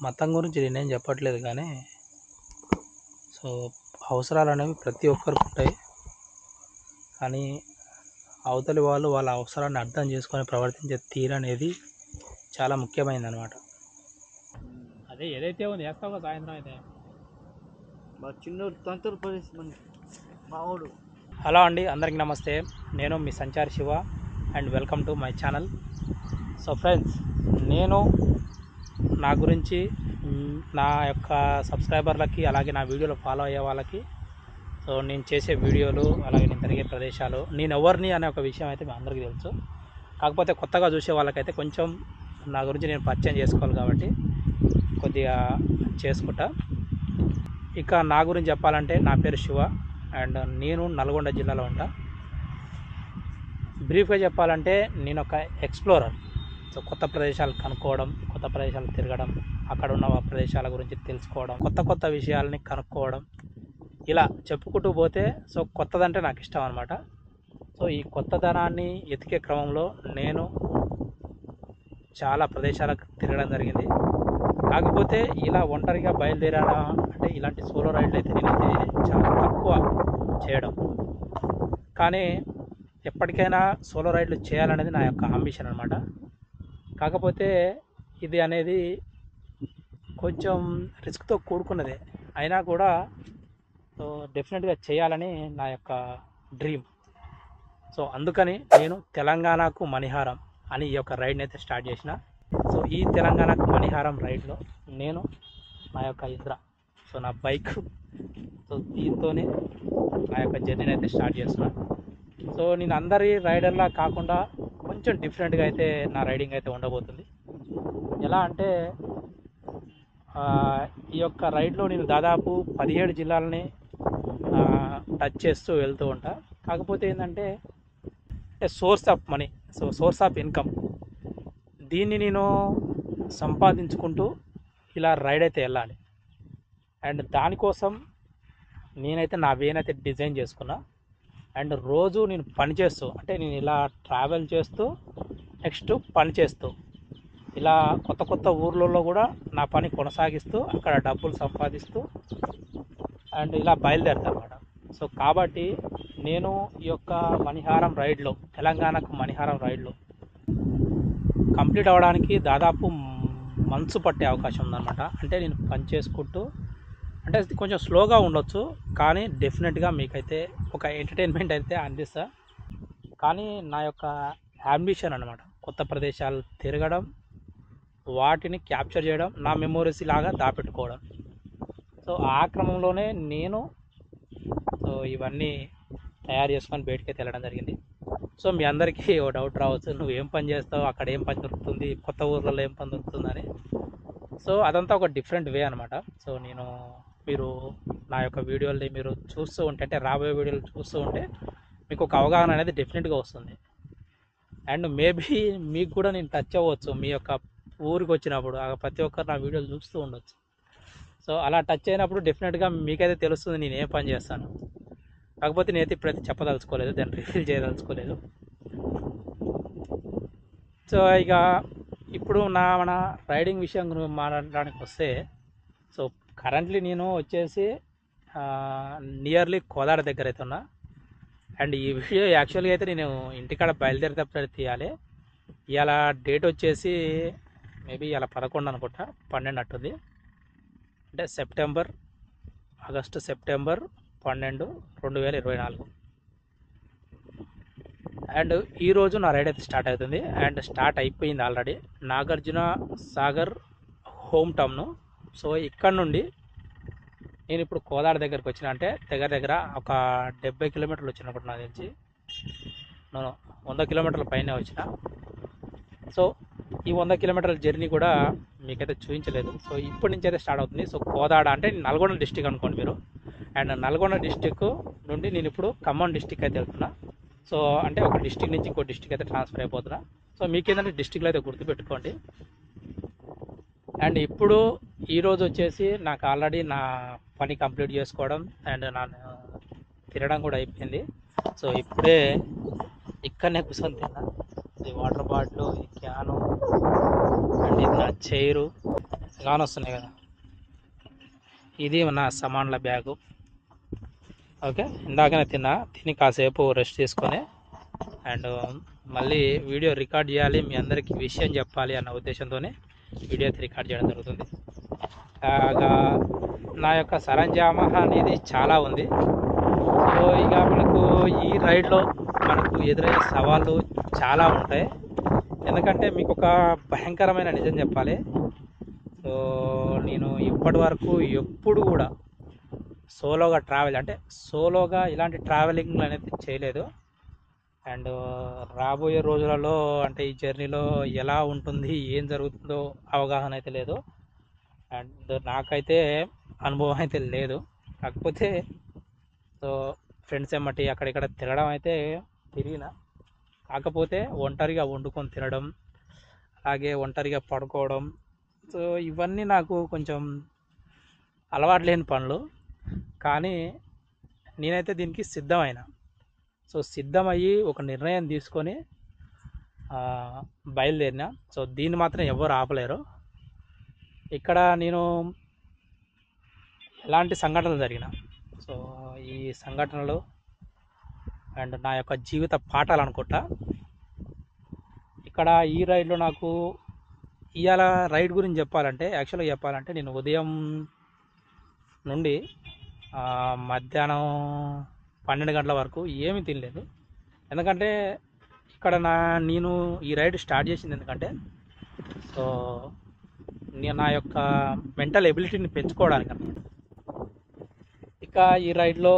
మతం గురించి నేనేం చెప్పట్లేదు కానీ సో అవసరాలు అనేవి ప్రతి ఒక్కరికి ఉంటాయి. కానీ అవతలి వాళ్ళు వాళ్ళ అవసరాన్ని అర్థం చేసుకొని ప్రవర్తించే తీరు అనేది చాలా ముఖ్యమైనది అనమాట. అదే ఏదైతే ఉంది వేస్తావు సాయంత్రం అయితే చిన్నోడు తంతులు పరిస్థితి మావాడు. హలో అండి, అందరికీ నమస్తే. నేను మీ సంచారి Shiva and welcome to my channel. So friends, నేను నా గురించి నా యొక్క సబ్స్క్రైబర్లకి అలాగే నా వీడియోలు ఫాలో అయ్యే వాళ్ళకి సో నేను చేసే వీడియోలు అలాగే నేను తిరిగే ప్రదేశాలు నేను ఎవరిని అనే ఒక విషయం అయితే మీ అందరికీ తెలుసు. కాకపోతే కొత్తగా చూసే వాళ్ళకైతే కొంచెం నా గురించి నేను పరిచయం చేసుకోవాలి కాబట్టి కొద్దిగా చేసుకుంటా. ఇక నా గురించి చెప్పాలంటే నా పేరు శివ అండ్ నేను నల్గొండ జిల్లాలో ఉంటా. బ్రీఫ్గా చెప్పాలంటే నేను ఒక ఎక్స్ప్లోరర్. సో కొత్త ప్రదేశాలు కనుక్కోవడం, కొత్త ప్రదేశాలు తిరగడం, అక్కడ ఉన్న ప్రదేశాల గురించి తెలుసుకోవడం, కొత్త కొత్త విషయాలని కనుక్కోవడం, ఇలా చెప్పుకుంటూ పోతే సో కొత్తదంటే నాకు ఇష్టం అనమాట. సో ఈ కొత్తదనాన్ని ఎతికే క్రమంలో నేను చాలా ప్రదేశాలకు తిరగడం జరిగింది. కాకపోతే ఇలా ఒంటరిగా బయలుదేరడం అంటే ఇలాంటి సోలో రైడ్లు అయితే నేనైతే చాలా తక్కువ చేయడం. కానీ ఎప్పటికైనా సోలో రైడ్లు చేయాలనేది నా యొక్క అంబిషన్ అనమాట. కాకపోతే ఇది అనేది కొంచెం రిస్క్తో కూడుకున్నదే అయినా కూడా సో డెఫినెట్గా చేయాలని నా యొక్క డ్రీమ్. సో అందుకని నేను తెలంగాణకు మణిహారం అని ఈ యొక్క రైడ్ని అయితే స్టార్ట్ చేసిన. సో ఈ తెలంగాణకు మణిహారం రైడ్లో నేను నా యొక్క సో నా బైక్ సో దీంతోనే నా యొక్క జర్నీని అయితే స్టార్ట్ చేస్తున్నా. సో నేను అందరి రైడర్లా కాకుండా కొంచెం డిఫరెంట్గా అయితే నా రైడింగ్ అయితే ఉండబోతుంది. ఎలా అంటే ఈ యొక్క రైడ్లో నేను దాదాపు 17 జిల్లాలని టచ్ చేస్తూ వెళ్తూ ఉంటా. కాకపోతే ఏంటంటే source of money, so source of income, దీన్ని నేను సంపాదించుకుంటూ ఇలా రైడ్ అయితే వెళ్ళాలి. అండ్ దానికోసం నేనైతే నా వేన్ అయితే డిజైన్ చేసుకున్నా. అండ్ రోజు నేను పని చేస్తూ అంటే నేను ఇలా ట్రావెల్ చేస్తూ నెక్స్ట్ పని చేస్తూ ఇలా కొత్త కొత్త ఊర్లలో కూడా నా పని కొనసాగిస్తూ అక్కడ డబ్బులు సంపాదిస్తూ అండ్ ఇలా బయలుదేరుతా అన్నమాట. సో కాబట్టి నేను ఈ యొక్క మణిహారం రైడ్లో తెలంగాణకు మణిహారం రైడ్లో కంప్లీట్ అవ్వడానికి దాదాపు మంత్స్ పట్టే అవకాశం ఉందన్నమాట. అంటే నేను పని చేసుకుంటూ అంటే కొంచెం స్లోగా ఉండొచ్చు కానీ డెఫినెట్గా మీకైతే ఒక ఎంటర్టైన్మెంట్ అయితే అందిస్తా. కానీ నా యొక్క అంబిషన్ అనమాట కొత్త ప్రదేశాలు తిరగడం, వాటిని క్యాప్చర్ చేయడం, నా మెమోరీస్ లాగా దాపెట్టుకోవడం. సో ఆ క్రమంలోనే నేను సో ఇవన్నీ తయారు చేసుకొని బయటకైతే వెళ్ళడం జరిగింది. సో మీ అందరికీ ఓ డౌట్ రావచ్చు, నువ్వు ఏం పని చేస్తావు, అక్కడ ఏం పని దొరుకుతుంది, కొత్త ఊర్లలో ఏం పని దొరుకుతుందని. సో అదంతా ఒక డిఫరెంట్ వే అనమాట. సో మీరు నా యొక్క వీడియోల్ని మీరు చూస్తూ ఉంటే అంటే రాబోయే వీడియోలు చూస్తూ ఉంటే మీకు ఒక అవగాహన అనేది డెఫినెట్గా వస్తుంది. అండ్ మేబీ మీకు కూడా నేను టచ్ అవ్వచ్చు. మీ యొక్క ఊరికి వచ్చినప్పుడు ప్రతి ఒక్కరు నా వీడియోలు చూస్తూ ఉండొచ్చు. సో అలా టచ్ అయినప్పుడు డెఫినెట్గా మీకైతే తెలుస్తుంది నేను ఏం పని చేస్తాను. కాకపోతే నేనైతే ఇప్పుడైతే చెప్పదలుచుకోలేదు, దాన్ని రివీల్ చేయదలుచుకోలేదు. సో ఇక ఇప్పుడు మన రైడింగ్ విషయం గురించి మాట్లాడడానికి వస్తే సో కరెంట్లీ నేను వచ్చేసి నియర్లీ కోదాడ దగ్గర అయితే ఉన్నా. అండ్ ఈ వీడియో యాక్చువల్గా అయితే నేను ఇంటికాడ బయలుదేరేటప్పుడు తీయాలి. ఇవాళ డేట్ వచ్చేసి మేబీ ఇలా 11 అనుకుంటా, 12 అట్టుంది. అంటే ఆగస్టు సెప్టెంబర్ 12, 2024. అండ్ ఈరోజు నా రైడ్ అయితే స్టార్ట్ అవుతుంది. అండ్ స్టార్ట్ అయిపోయింది already. Nagarjuna Sagar home town. So ఇక్కడ నుండి నేను ఇప్పుడు కోదాడ దగ్గరికి వచ్చిన, అంటే దగ్గర ఒక 70 కిలోమీటర్లు వచ్చినప్పుడు నాకు తెలిసి నేను 100 కిలోమీటర్ల పైన వచ్చిన. సో ఈ 100 కిలోమీటర్ల జర్నీ కూడా మీకైతే చూపించలేదు. సో ఇప్పటి నుంచి అయితే స్టార్ట్ అవుతుంది. సో కోదాడ అంటే నల్గొండ డిస్టిక్ అనుకోండి మీరు. అండ్ నల్గొండ డిస్టిక్ నుండి నేను ఇప్పుడు ఖమ్మం డిస్టిక్ అయితే వెళ్తున్నా. సో అంటే ఒక డిస్టిక్ నుంచి ఇంకో డిస్టిక్ అయితే ట్రాన్స్ఫర్ అయిపోతున్నా. సో మీకేంటంటే డిస్టిక్లో అయితే గుర్తుపెట్టుకోండి. అండ్ ఇప్పుడు ఈరోజు వచ్చేసి నాకు ఆల్రెడీ నా పని కంప్లీట్ చేసుకోవడం అండ్ నా తినడం కూడా అయిపోయింది. సో ఇప్పుడే ఇక్కడనే కూర్చొని తిన్నా. ఈ వాటర్ బాటిల్, ఈ క్యాను అండ్ ఇది నా చైరు, కానొస్తున్నాయి కదా. ఇది నా సామాన్ల బ్యాగు. ఓకే, ఇందాకనే తిని కాసేపు రెస్ట్ తీసుకొని అండ్ మళ్ళీ వీడియో రికార్డ్ చేయాలి, మీ అందరికీ విషయం చెప్పాలి అన్న ఉద్దేశంతోనే వీడియో రికార్డ్ చేయడం జరుగుతుంది. కాగా నా యొక్క సరంజామా అనేది చాలా ఉంది. సో ఇక మనకు ఈ రైడ్లో మనకు ఎదురయ్యే సవాళ్ళు చాలా ఉంటాయి. ఎందుకంటే మీకు ఒక భయంకరమైన నిజం చెప్పాలి. సో నేను ఇప్పటి వరకు ఎప్పుడు కూడా సోలోగా ట్రావెల్ అంటే సోలోగా ఇలాంటి ట్రావెలింగ్ అనేది చేయలేదు. అండ్ రాబోయే రోజులలో అంటే ఈ జర్నీలో ఎలా ఉంటుంది, ఏం జరుగుతుందో అవగాహన అయితే లేదు. అండ్ నాకైతే అనుభవం అయితే లేదు. కాకపోతే సో ఫ్రెండ్స్ ఎమ్మటి అక్కడిక్కడ తిరగడం అయితే తిరిగిన. కాకపోతే ఒంటరిగా వండుకొని తినడం, అలాగే ఒంటరిగా పడుకోవడం, సో ఇవన్నీ నాకు కొంచెం అలవాటు లేని పనులు. కానీ నేనైతే దీనికి సిద్ధమైన. సో సిద్ధమయ్యి ఒక నిర్ణయం తీసుకొని బయలుదేరిన. సో దీన్ని మాత్రం ఎవరు ఆపలేరు. ఇక్కడ నేను ఎలాంటి సంఘటనలు జరిగిన, సో ఈ సంఘటనలు అండ్ నా యొక్క జీవిత పాఠాలు అనుకుంటా. ఇక్కడ ఈ రైడ్లో నాకు ఇవాళ రైడ్ గురించి చెప్పాలంటే, యాక్చువల్గా చెప్పాలంటే నేను ఉదయం నుండి మధ్యాహ్నం 12 గంటల వరకు ఏమీ తినలేదు. ఎందుకంటే ఇక్కడ నేను ఈ రైడ్ స్టార్ట్ చేసింది ఎందుకంటే, సో నేను నా యొక్క మెంటల్ ఎబిలిటీని పెంచుకోవడానికి అన్నమాట. ఇక ఈ రైడ్లో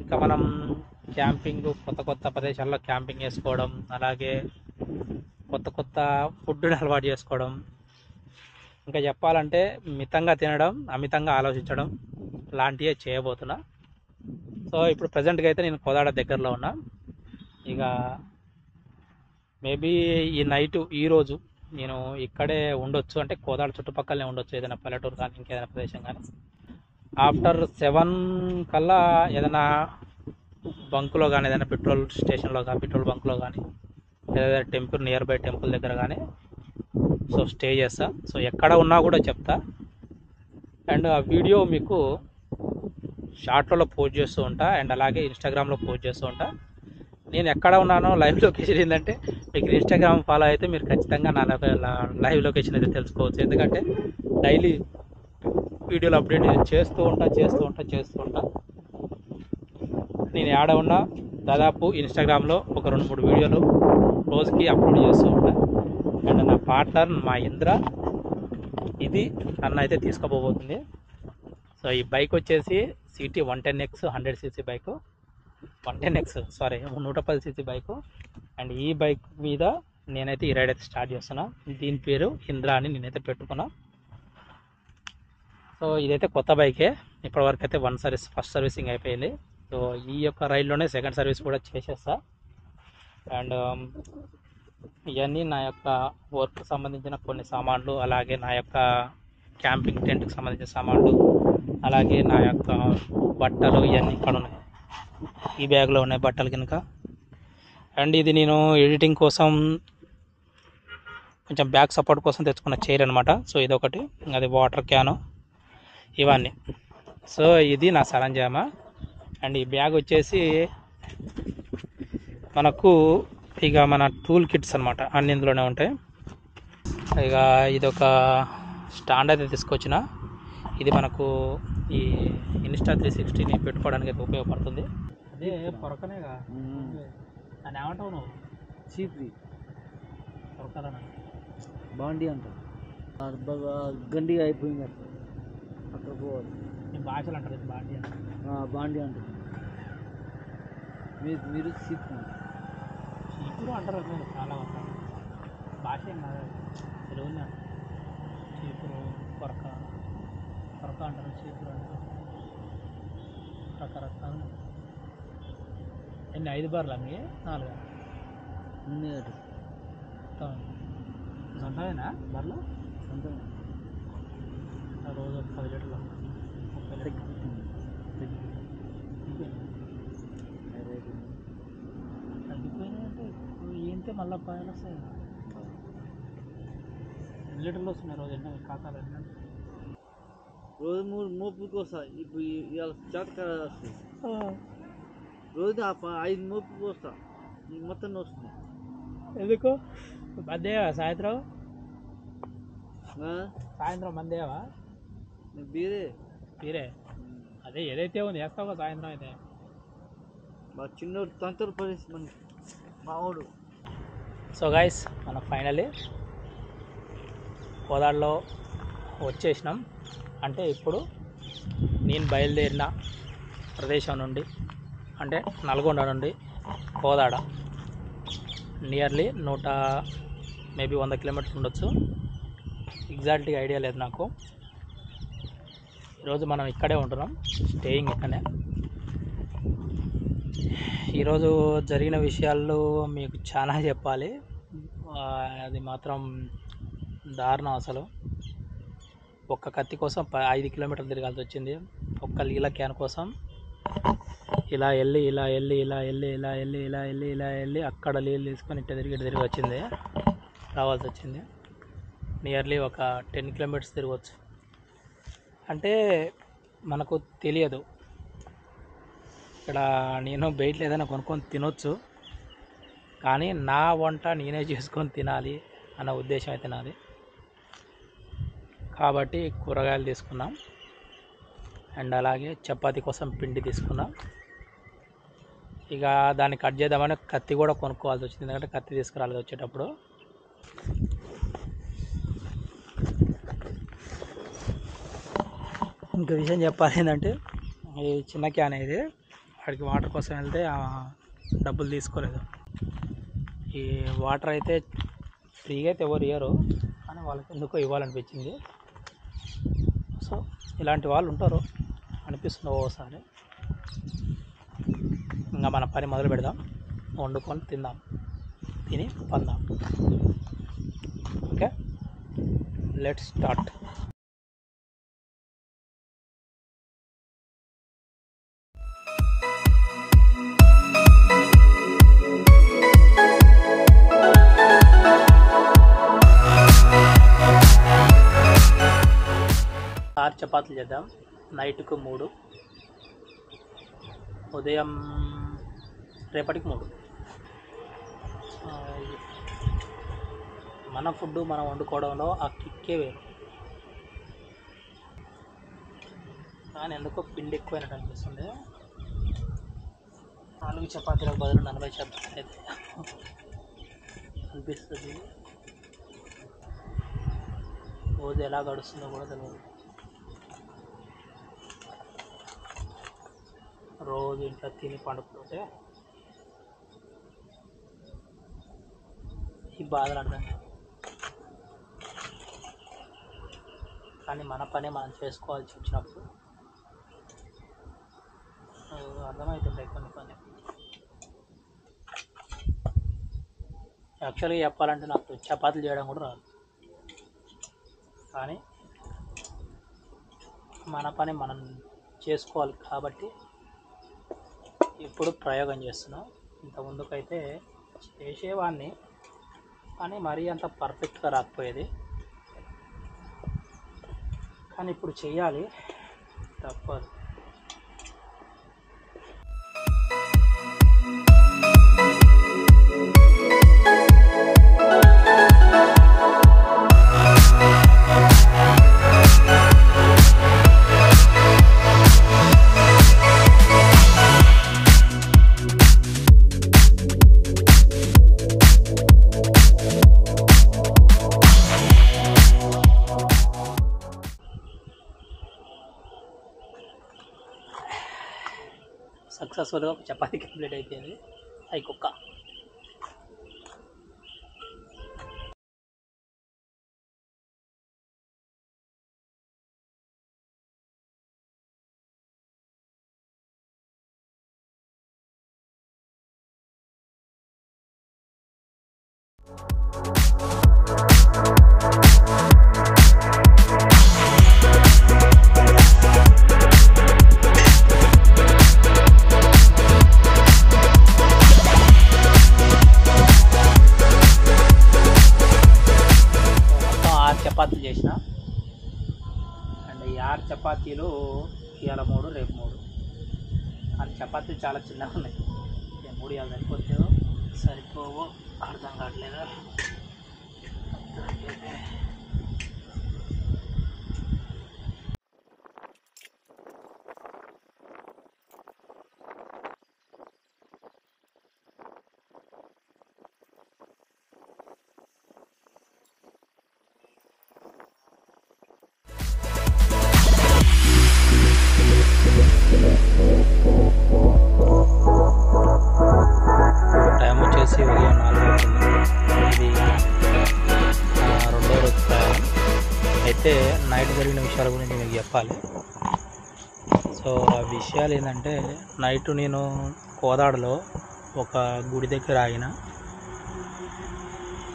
ఇంకా మనం క్యాంపింగ్, కొత్త ప్రదేశాల్లో క్యాంపింగ్ చేసుకోవడం, అలాగే కొత్త ఫుడ్ని అలవాటు చేసుకోవడం, ఇంకా చెప్పాలంటే మితంగా తినడం, అమితంగా ఆలోచించడం లాంటివే చేయబోతున్నా. సో ఇప్పుడు ప్రజెంట్గా అయితే నేను కోదాడ దగ్గరలో ఉన్నా. ఇక మేబీ ఈ నైటు ఈరోజు నేను ఇక్కడే ఉండొచ్చు, అంటే కోదాడ చుట్టుపక్కలనే ఉండొచ్చు, ఏదైనా పల్లెటూరు కానీ ఇంకేదైనా ప్రదేశం కానీ. ఆఫ్టర్ 7 కల్లా ఏదైనా బంకులో కానీ, ఏదైనా పెట్రోల్ స్టేషన్లో కానీ, పెట్రోల్ బంకులో కానీ, లేదా టెంపుల్ నియర్ బై టెంపుల్ దగ్గర కానీ సో స్టే చేస్తా. సో ఎక్కడ ఉన్నా కూడా చెప్తా. అండ్ ఆ వీడియో మీకు షార్ట్లలో పోస్ట్ చేస్తూ ఉంటా, అండ్ అలాగే ఇన్స్టాగ్రామ్లో పోస్ట్ చేస్తూ ఉంటా. నేను ఎక్కడ ఉన్నానో లైవ్ లొకేషన్ ఏంటంటే, మీకు ఇన్స్టాగ్రామ్ ఫాలో అయితే మీరు ఖచ్చితంగా నా లైవ్ లొకేషన్ అయితే తెలుసుకోవచ్చు. ఎందుకంటే డైలీ వీడియోలు అప్డేట్ చేస్తూ ఉంటా. నేను ఆడ ఉన్నా దాదాపు ఇన్స్టాగ్రామ్లో ఒక 2-3 వీడియోలు రోజుకి అప్లోడ్ చేస్తూ ఉంటా. అండ్ నా పార్ట్నర్ మా ఇంద్ర ఇది నన్ను అయితే తీసుకోబోతుంది. సో ఈ బైక్ వచ్చేసి city 110X 100cc bike, 110X 110cc bike. And ఈ బైక్ మీద నేనైతే ఈ రైడ్ అయితే స్టార్ట్ చేస్తున్నా. దీని పేరు ఇంద్ర అని నేనైతే పెట్టుకున్నా. సో ఇదైతే కొత్త బైకే, ఇప్పటివరకు అయితే ఫస్ట్ సర్వీసింగ్ అయిపోయింది. సో ఈ యొక్క రైడ్లోనే సెకండ్ సర్వీస్ కూడా చేసేస్తా. అండ్ ఇవన్నీ నా యొక్క వర్క్ సంబంధించిన కొన్ని సామాన్లు, అలాగే నా యొక్క క్యాంపింగ్ టెంట్కి సంబంధించిన సామాన్లు, అలాగే నా యొక్క బట్టలు ఇవన్నీ ఇక్కడ ఉన్నాయి. ఈ బ్యాగ్లో ఉన్నాయి బట్టలు కనుక. అండ్ ఇది నేను ఎడిటింగ్ కోసం కొంచెం బ్యాక్ సపోర్ట్ కోసం తెచ్చుకున్న చైర్ అనమాట. సో ఇదొకటి, అది వాటర్ క్యాను, ఇవన్నీ. సో ఇది నా సరంజామా. అండ్ ఈ బ్యాగ్ వచ్చేసి మనకు ఇక మన టూల్ కిట్స్ అనమాట, అన్ని ఇందులోనే ఉంటాయి. ఇక ఇదొక స్టాండ్ అయితే తీసుకొచ్చిన. ఇది మనకు ఈ ఇన్స్టా 360ని పెట్టుకోవడానికి అయితే ఉపయోగపడుతుంది. అదే పొరకనేగా అని ఏమంటావు నువ్వు? చీప్రీ పొరకలనా బాండీ అంటారు. బాగా గండిగా అయిపోయింది అట్లా, అక్కడ పోవాలి. మీ భాషలు అంటారు ఇది బాండీ అంటారు. బాండీ అంటారు. మీరు చీప్రీ చీపురు అంటారు. చాలా భాష ఏం కాదు, తెలుగునే అంటారు. చీపురు, పొరక అంటారు, చీపురు అంటారు. రకరకాలు. ఎన్ని 5 బార్లు అన్నీ 4 ఉన్నాయి అటు. సొంతమేనా బర్లు? సొంతం. రోజు 10 లీటర్లు 30 లీటర్లు తగ్గిపోయినాయి. అంటే ఇప్పుడు ఏంటే మళ్ళీ పాయలు వస్తాయి. ఎన్ని లీటర్లు వస్తున్నాయి రోజు ఎన్ని ఖాతాలు ఎన్ని? రోజు 3 మోపులకి వస్తాయి. ఇప్పుడు ఇవాళ చేతకాడ వస్తుంది. రోజు 5 మోపులకి వస్తా. మొత్తం వస్తుంది. ఎందుకు మందేవా సాయంత్రం ఆ? సాయంత్రం మందేవా బీరే తీరే అదే ఏదైతే ఉంది వేస్తావు కదా సాయంత్రం అయితే. మా చిన్నోడు తంతరు పరిస్థితి మనకి మావాడు. సో గైస్ మనం ఫైనల్లీ కోదాడలో వచ్చేసినాం. అంటే ఇప్పుడు నేను బయలుదేరిన ప్రదేశం నుండి అంటే నల్గొండ నుండి కోదాడ నియర్లీ 100 కిలోమీటర్స్ ఉండొచ్చు. ఎగ్జాక్ట్గా ఐడియా లేదు నాకు. ఈరోజు మనం ఇక్కడే ఉంటున్నాం, స్టేయింగ్ ఇక్కడనే. ఈరోజు జరిగిన విషయాలు మీకు చాలా చెప్పాలి. అది మాత్రం దారుణం అసలు. ఒక్క కత్తి కోసం 5 కిలోమీటర్లు తిరగాల్సి వచ్చింది. ఒక్క నీళ్ళ క్యాన్ కోసం ఇలా వెళ్ళి అక్కడ నీళ్ళు తీసుకొని ఇట్ట తిరిగి వచ్చింది రావాల్సి వచ్చింది. నియర్లీ ఒక 10 కిలోమీటర్స్ తిరగవచ్చు. అంటే మనకు తెలియదు, ఇక్కడ నేను బయటలో ఏదైనా కొనుక్కొని తినొచ్చు, కానీ నా వంట నేనే చేసుకొని తినాలి అన్న ఉద్దేశం అయితే నాది. కాబట్టి కూరగాయలు తీసుకున్నాం అండ్ అలాగే చపాతీ కోసం పిండి తీసుకున్నాం. ఇక దాన్ని కట్ చేద్దామని కత్తి కూడా కొనుక్కోవాల్సి వచ్చింది, ఎందుకంటే కత్తి తీసుకురాలేదు వచ్చేటప్పుడు. ఇంకో విషయం చెప్పాలి ఏంటంటే, ఈ చిన్న క్యాన్ ఇది వాడికి వాటర్ కోసం వెళ్తే డబ్బులు తీసుకోలేదు. ఈ వాటర్ అయితే ఫ్రీగా అయితే ఎవరు ఇయ్యరు, కానీ వాళ్ళకి ఎందుకో ఇవ్వాలనిపించింది. సో ఇలాంటి వాళ్ళు ఉంటారు అనిపిస్తుంది ఓసారి. ఇంకా మన పని మొదలు పెడదాం, వండుకొని తిందాం, తిని పందాం. Okay, let's start. ఆరు చపాతీలు చేద్దాం, నైట్కు 3, ఉదయం రేపటికి 3. మన ఫుడ్ మనం వండుకోవడంలో ఆ కిక్కే వేరు. కానీ ఎందుకో పిండి ఎక్కువైనట్టు అనిపిస్తుంది. 4 చపాతీలకు బదులు 40 చపాతీలు అయితే అనిపిస్తుంది. రోజు ఎలా గడుస్తుందో కూడా తెలియదు. రోజు ఇంట్లో తిని పండుకుంటే ఈ బాధలు అర్థం కాదు. కానీ మన పని మనం చేసుకోవాల్సి వచ్చినప్పుడు అర్థమవుతుంటాయి కొన్ని పని. యాక్చువల్గా చెప్పాలంటే నాకు చపాతీలు చేయడం కూడా రాదు, కానీ మన పని మనం చేసుకోవాలి కాబట్టి ఇప్పుడు ప్రయోగం చేస్తున్నాం. ఇంతకుముందుకైతే చేసేవాడిని, కానీ మరీ అంత పర్ఫెక్ట్గా రాకపోయేది. కానీ ఇప్పుడు చెయ్యాలి, తప్పదు. సక్సెస్ఫుల్గా ఒక చపాతీ కంప్లీట్ అయిపోయింది. అయి కుక్క. చేసిన. అండ్ ఈ 6 చపాతీలు ఇవాళ 3 రేపు 3. కానీ చపాతీలు చాలా చిన్నగా ఉన్నాయి. 3 ఇవాళ సరిపోతాయో సరిపోవో అర్థం కావట్లేదు. టైం వచ్చేసి ఉదయం 4 అవుతుంది. ఇది 2వ రోజు ప్రయాణం. అయితే నైట్ జరిగిన విషయాల గురించి మీకు చెప్పాలి. సో ఆ విషయాలు ఏంటంటే, నైట్ నేను కోదాడలో ఒక గుడి దగ్గర ఆగిన.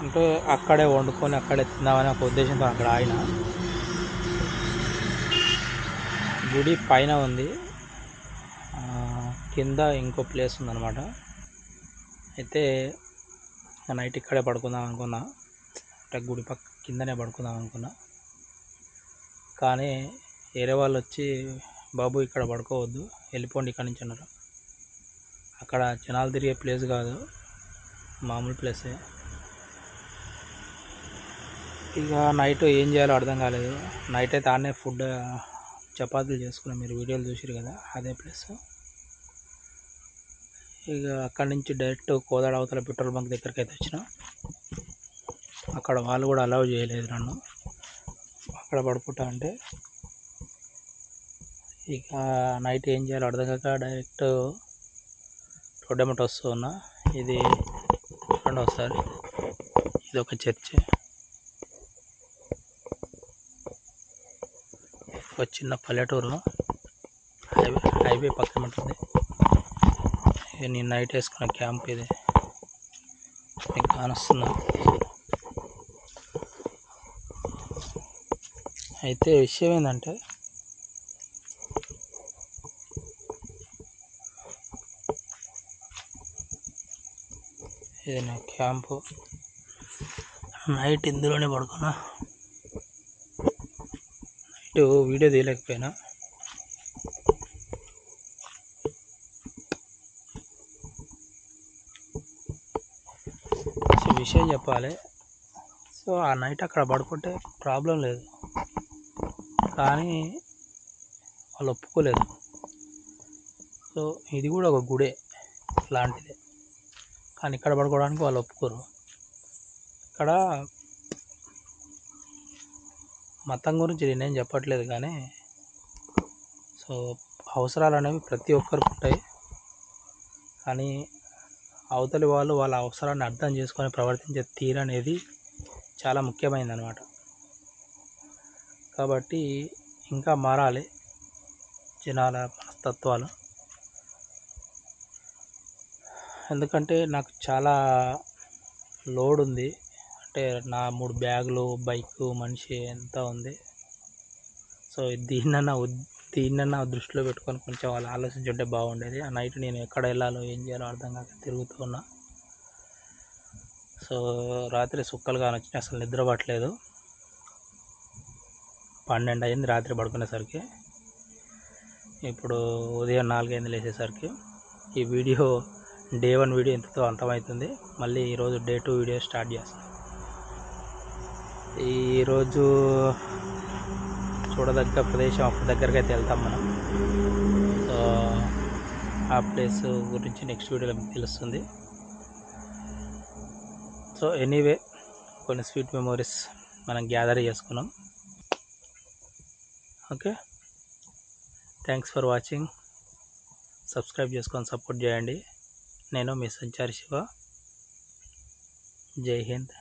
అంటే అక్కడే వండుకొని అక్కడే తిందామని ఒక ఉద్దేశంతో అక్కడ ఆగిన. గుడి పైన ఉంది, కింద ఇంకో ప్లేస్ ఉందన్నమాట. అయితే నైట్ ఇక్కడే పడుకుందాం అనుకున్నా, అంటే గుడి పక్క కిందనే పడుకుందాం అనుకున్నా. కానీ వేరే వాళ్ళు వచ్చి, బాబు ఇక్కడ పడుకోవద్దు, వెళ్ళిపోండి ఇక్కడి నుంచి అన్నారు. అక్కడ జనాలు తిరిగే ప్లేస్ కాదు, మామూలు ప్లేసే. ఇక నైట్ ఏం చేయాలో అర్థం కాలేదు. నైట్ అయితే ఆడనే ఫుడ్ చపాతీలు చేసుకున్నాం, మీరు వీడియోలు చూసారు కదా, అదే ప్లేస్. ఇక అక్కడి నుంచి డైరెక్ట్ కోదాడ అవతల పెట్రోల్ బంక్ దగ్గరికి అయితే వచ్చిన. అక్కడ వాళ్ళు కూడా అలౌ చేయలేదు నన్ను అక్కడ పడుకుంటా అంటే. ఇక నైట్ ఏం చేయాలో అర్థం కాక డైరెక్ట్ రోడ్ ఎమ్మట వస్తూ ఉన్నా. ఇది రెండోసారి, ఇది ఒక చర్చ్, ఒక చిన్న పల్లెటూరు, హైవే పక్కన ఉంటుంది. ఇది నేను నైట్ వేసుకున్న క్యాంప్, ఇది మీకు కానొస్తున్నా. అయితే విషయం ఏంటంటే, ఇది నా క్యాంపు. నైట్ ఇందులోనే పడుకున్నా. Night video తీయలేకపోయినా. సో విషయం చెప్పాలి. సో ఆ నైట్ అక్కడ పడుకుంటే ప్రాబ్లం లేదు, కానీ వాళ్ళు ఒప్పుకోలేదు. సో ఇది కూడా ఒక గుడే లాంటిదే, కానీ ఇక్కడ పడుకోవడానికి వాళ్ళు ఒప్పుకోరు. ఇక్కడ మతం గురించి నేనేం చెప్పట్లేదు, కానీ సో అవసరాలు అనేవి ప్రతి ఒక్కరికి ఉంటాయి. కానీ అవతలి వాళ్ళు వాళ్ళ అవసరాన్ని అర్థం చేసుకొని ప్రవర్తించే తీరు అనేది చాలా ముఖ్యమైనది అన్నమాట. కాబట్టి ఇంకా మారాలి జనాల మనస్తత్వాలు. ఎందుకంటే నాకు చాలా లోడ్ ఉంది, అంటే నా 3 బ్యాగులు, బైకు, మనిషి ఎంత ఉంది. సో దీన్నన్నా దృష్టిలో పెట్టుకొని కొంచెం వాళ్ళు ఆలోచించుంటే బాగుండేది. ఆ నైట్ నేను ఎక్కడ వెళ్ళాలో ఏం చేయాలో అర్థం కాక తిరుగుతూ ఉన్నా. సో రాత్రి సుక్కలు కానొచ్చినాయి, అసలు నిద్ర పట్టలేదు. 12 అయింది రాత్రి పడుకునేసరికి. ఇప్పుడు ఉదయం 4 అయింది లేచేసరికి. ఈ వీడియో డే 1 వీడియో ఇంతతో అంతమవుతుంది. మళ్ళీ ఈరోజు డే 2 వీడియో స్టార్ట్ చేస్తాం. ఈరోజు చూడదగ్గ ప్రదేశం ఒక దగ్గరికి అయితే వెళ్తాం మనం. సో ఆ ప్లేస్ గురించి నెక్స్ట్ వీడియోలో మీకు తెలుస్తుంది. సో ఎనీవే, కొన్ని స్వీట్ మెమోరీస్ మనం గ్యాదర్ చేసుకున్నాం. Okay, thanks for watching. Subscribe చేసుకొని సపోర్ట్ చేయండి. నేను మీ సంచారి శివ. జై హింద్.